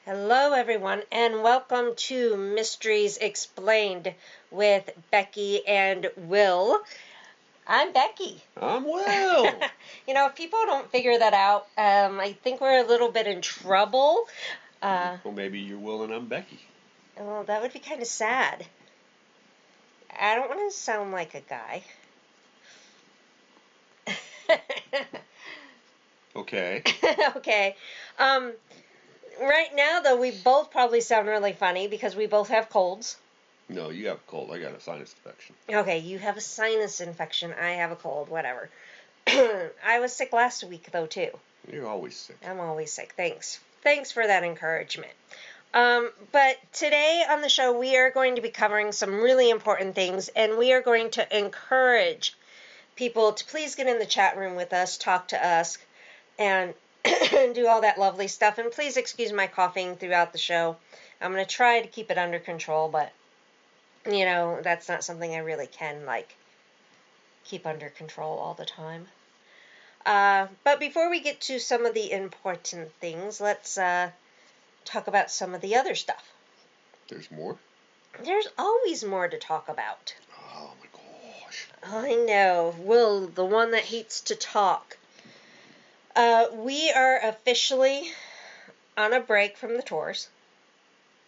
Hello, everyone, and welcome to Mysteries Explained with Becky and Will. I'm Becky. I'm Will. If people don't figure that out, I think we're a little bit in trouble. Well, maybe you're Will and I'm Becky. Well, that would be kind of sad. I don't want to sound like a guy. Okay. Okay. Right now, though, we both probably sound really funny because we both have colds. No, you have a cold. I got a sinus infection. Okay, you have a sinus infection. I have a cold. Whatever. I was sick last week, though, too. You're always sick. I'm always sick. Thanks. Thanks for that encouragement. But today on the show, we are going to be covering some really important things, and we are going to encourage people to please get in the chat room with us, talk to us, and do all that lovely stuff. And please excuse my coughing throughout the show. I'm going to try to keep it under control, but, that's not something I really can, keep under control all the time. But before we get to some of the important things, let's talk about some of the other stuff. There's more? There's always more to talk about. Oh my gosh. I know. Will, the one that hates to talk. We are officially on a break from the tours.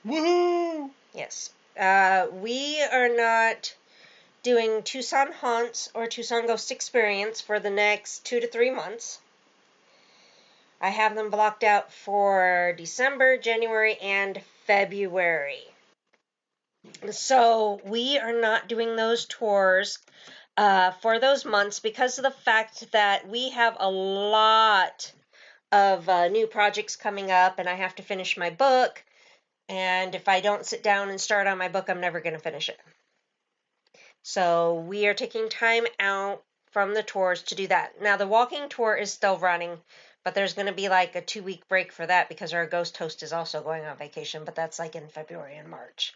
Woohoo! Yes. We are not doing Tucson Haunts or Tucson Ghost Experience for the next 2 to 3 months. I have them blocked out for December, January, and February. So we are not doing those tours for those months because of the fact that we have a lot of new projects coming up, and I have to finish my book. And if I don't sit down and start on my book, I'm never going to finish it. So we are taking time out from the tours to do that. Now, the walking tour is still running, but there's going to be like a 2-week break for that because our ghost host is also going on vacation, but that's like in February and March.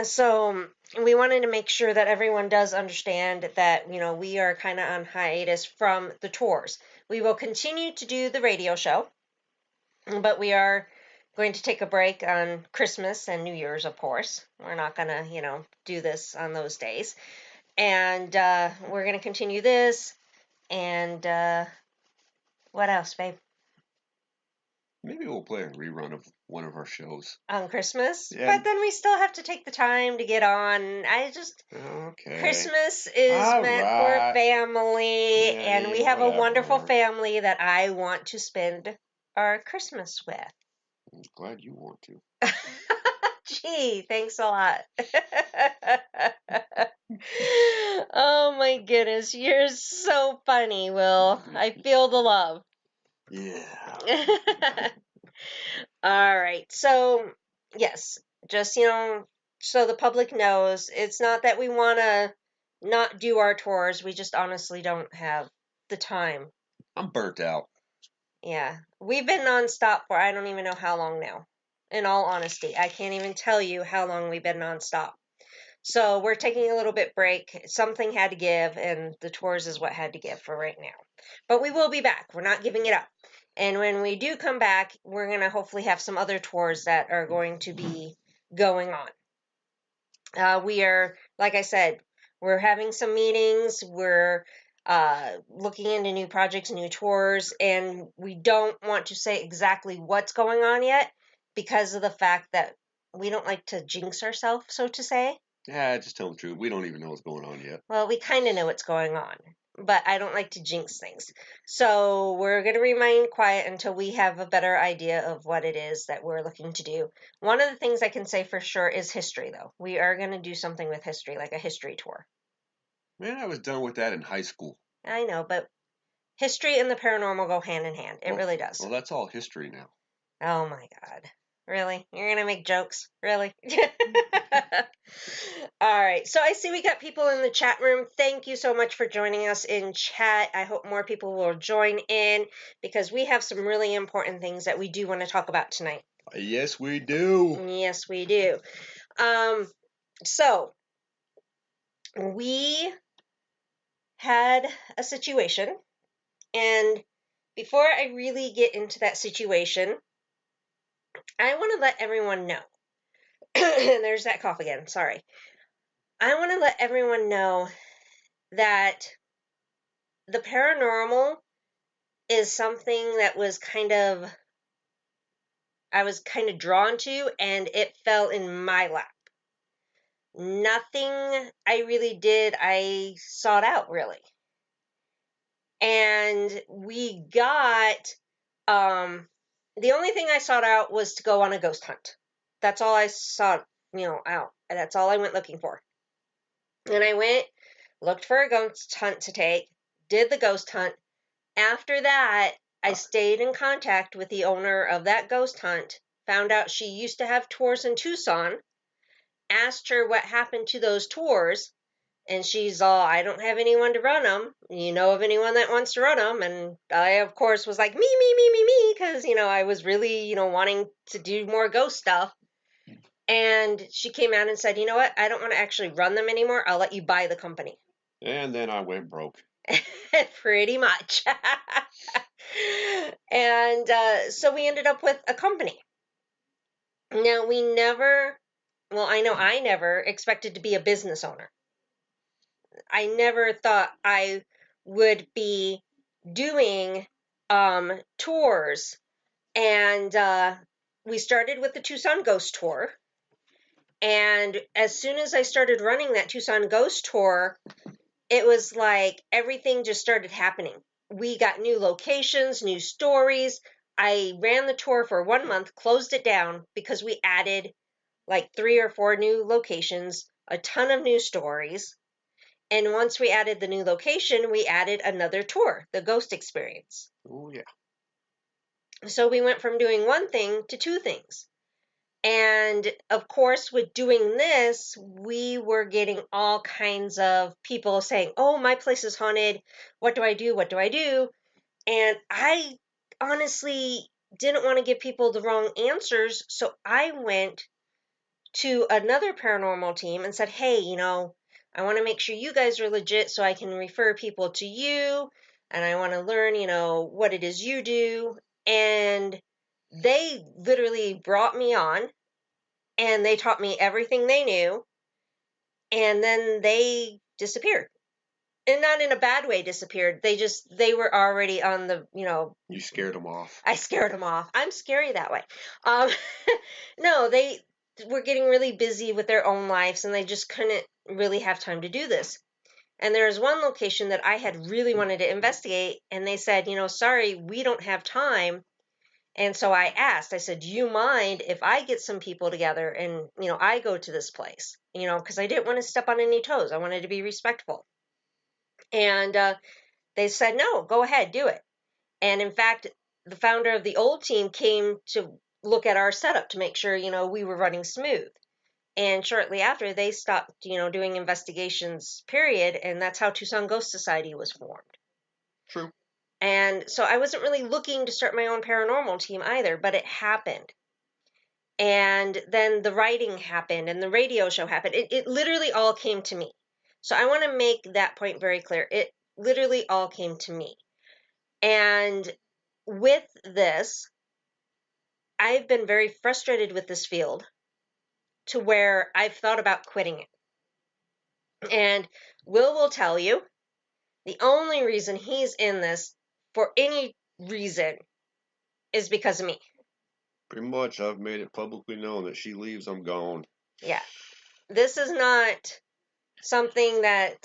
So we wanted to make sure that everyone does understand that, we are kind of on hiatus from the tours. We will continue to do the radio show, but we are going to take a break on Christmas and New Year's, of course. We're not going to, do this on those days. And we're going to continue this. And what else, babe? Maybe we'll play a rerun of one of our shows. On Christmas? Yeah. But then we still have to take the time to get on. Okay. Christmas is meant for family, and we have a wonderful family that I want to spend our Christmas with. I'm glad you want to. Gee, thanks a lot. Oh my goodness, you're so funny, Will. I feel the love. Yeah. All right, so yes, just so the public knows, it's not that we want to not do our tours. We just honestly don't have the time. I'm burnt out. Yeah, we've been nonstop for I don't even know how long now. In all honesty, I can't even tell you how long we've been nonstop. So we're taking a little bit break. Something had to give, and the tours is what had to give for right now. But we will be back. We're not giving it up. And when we do come back, we're going to hopefully have some other tours that are going to be going on. We are, like I said, we're having some meetings. We're looking into new projects, new tours, and we don't want to say exactly what's going on yet because of the fact that we don't like to jinx ourselves, so to say. Yeah, just tell the truth. We don't even know what's going on yet. Well, we kind of know what's going on, but I don't like to jinx things. So we're going to remain quiet until we have a better idea of what it is that we're looking to do. One of the things I can say for sure is history, though. We are going to do something with history, like a history tour. Man, I was done with that in high school. I know, but history and the paranormal go hand in hand. It really does. Well, that's all history now. Oh my God. Really? You're going to make jokes? Really? All right. So I see we got people in the chat room. Thank you so much for joining us in chat. I hope more people will join in because we have some really important things that we do want to talk about tonight. Yes, we do. Yes, we do. So we had a situation, and before I really get into that situation, I want to let everyone know. And there's that cough again. Sorry. I want to let everyone know that the paranormal is something that I was kind of drawn to, and it fell in my lap. Nothing I really did, I sought out really. And we got, the only thing I sought out was to go on a ghost hunt. That's all I sought, out. And that's all I went looking for. And I went, looked for a ghost hunt to take, did the ghost hunt. After that, I stayed in contact with the owner of that ghost hunt, found out she used to have tours in Tucson, asked her what happened to those tours, and she's all, I don't have anyone to run them. You know of anyone that wants to run them? And I, of course, was like, me, because, I was really, wanting to do more ghost stuff. And she came out and said, you know what? I don't want to actually run them anymore. I'll let you buy the company. And then I went broke. Pretty much. And so we ended up with a company. Now, I know I never expected to be a business owner. I never thought I would be doing tours. And we started with the Tucson Ghost Tour. And as soon as I started running that Tucson Ghost Tour, it was like everything just started happening. We got new locations, new stories. I ran the tour for 1 month, closed it down because we added like 3 or 4 new locations, a ton of new stories. And once we added the new location, we added another tour, the Ghost Experience. Oh, yeah. So we went from doing one thing to 2 things. And of course, with doing this, we were getting all kinds of people saying, oh, my place is haunted. What do I do? What do I do? And I honestly didn't want to give people the wrong answers. So I went to another paranormal team and said, hey, I want to make sure you guys are legit so I can refer people to you. And I want to learn, what it is you do. And they literally brought me on and they taught me everything they knew, and then they disappeared. And not in a bad way disappeared. They were already on the, You scared them off. I scared them off. I'm scary that way. Um, no, they were getting really busy with their own lives, and they just couldn't really have time to do this. And there was one location that I had really wanted to investigate, and they said, sorry, we don't have time. And so I asked, I said, do you mind if I get some people together and, I go to this place, because I didn't want to step on any toes. I wanted to be respectful. And they said, no, go ahead, do it. And in fact, the founder of the old team came to look at our setup to make sure, we were running smooth. And shortly after, they stopped, doing investigations, period. And that's how Tucson Ghost Society was formed. True. And so I wasn't really looking to start my own paranormal team either, but it happened. And then the writing happened and the radio show happened. It literally all came to me. So I want to make that point very clear. It literally all came to me. And with this, I've been very frustrated with this field to where I've thought about quitting it. And Will tell you the only reason he's in this for any reason is because of me. Pretty much, I've made it publicly known that she leaves, I'm gone. Yeah. This is not something that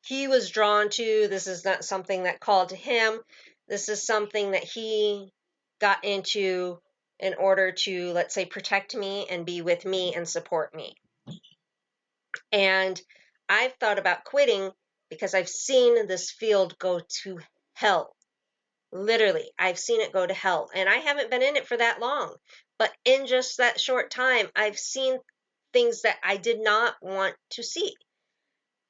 he was drawn to. This is not something that called to him. This is something that he got into in order to, let's say, protect me and be with me and support me. And I've thought about quitting because I've seen this field go to hell. Literally, I've seen it go to hell. And I haven't been in it for that long. But in just that short time, I've seen things that I did not want to see.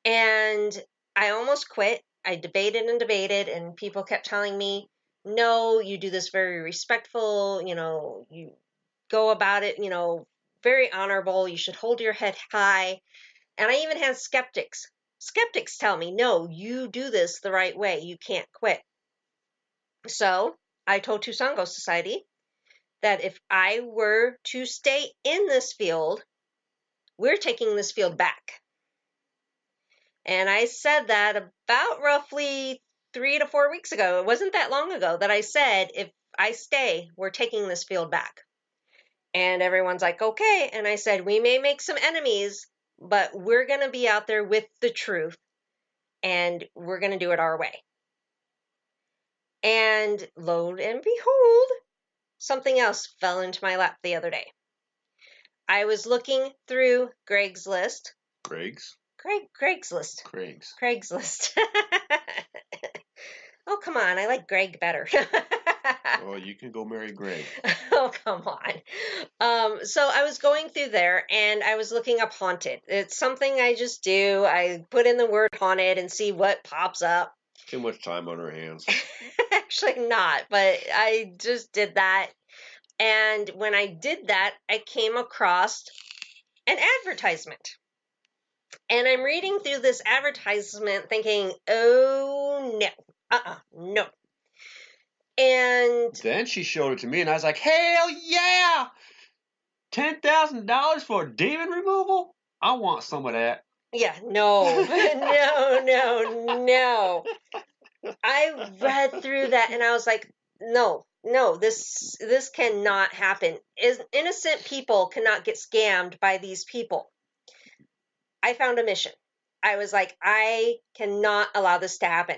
And I almost quit. I debated and debated, and people kept telling me, no, you do this very respectful, you go about it, very honorable. You should hold your head high. And I even had skeptics. Skeptics tell me, no, you do this the right way. You can't quit. So I told Tucson Ghost Society, that if I were to stay in this field, we're taking this field back. And I said that about roughly 3 to 4 weeks ago. It wasn't that long ago that I said, if I stay, we're taking this field back. And everyone's like, okay. And I said, we may make some enemies, but we're going to be out there with the truth, and we're going to do it our way. And lo and behold, something else fell into my lap the other day. I was looking through Greg's list. Craig's? Greg's list. Craig's. Craigslist. Oh, come on. I like Greg better. Oh, you can go marry Greg. Oh, come on. So I was going through there and I was looking up haunted. It's something I just do. I put in the word haunted and see what pops up. Too much time on her hands. Actually not, but I just did that. And when I did that, I came across an advertisement. And I'm reading through this advertisement thinking, oh, no. No. And then she showed it to me, and I was like, hell yeah! $10,000 for demon removal? I want some of that. Yeah, no. No. I read through that and I was like, no, this cannot happen. Innocent people cannot get scammed by these people. I found a mission. I was like, I cannot allow this to happen.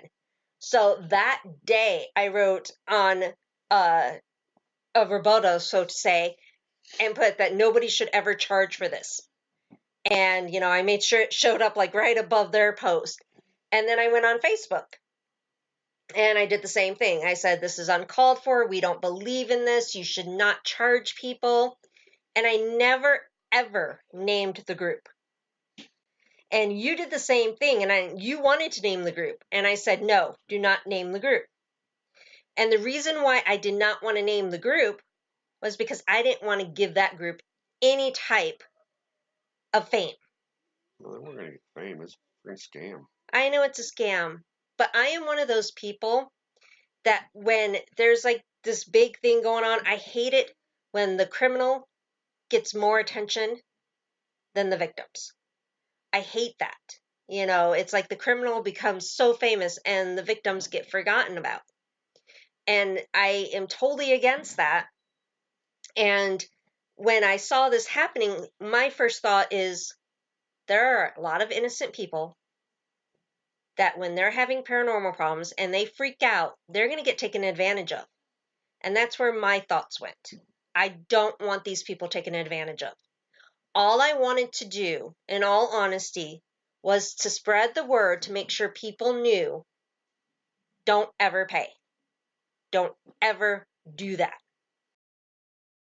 So that day I wrote on a rebuttal, so to say, and put that nobody should ever charge for this. And, I made sure it showed up like right above their post. And then I went on Facebook and I did the same thing. I said, this is uncalled for. We don't believe in this. You should not charge people. And I never, ever named the group. And you did the same thing. And you wanted to name the group. And I said, no, do not name the group. And the reason why I did not want to name the group was because I didn't want to give that group any type of fame. Well, they weren't going to get fame. It's a freaking scam. I know it's a scam, but I am one of those people that when there's like this big thing going on, I hate it when the criminal gets more attention than the victims. I hate that. It's like the criminal becomes so famous and the victims get forgotten about. And I am totally against that. And when I saw this happening, my first thought is there are a lot of innocent people that when they're having paranormal problems and they freak out, they're going to get taken advantage of. And that's where my thoughts went. I don't want these people taken advantage of. All I wanted to do, in all honesty, was to spread the word to make sure people knew, don't ever pay. Don't ever do that.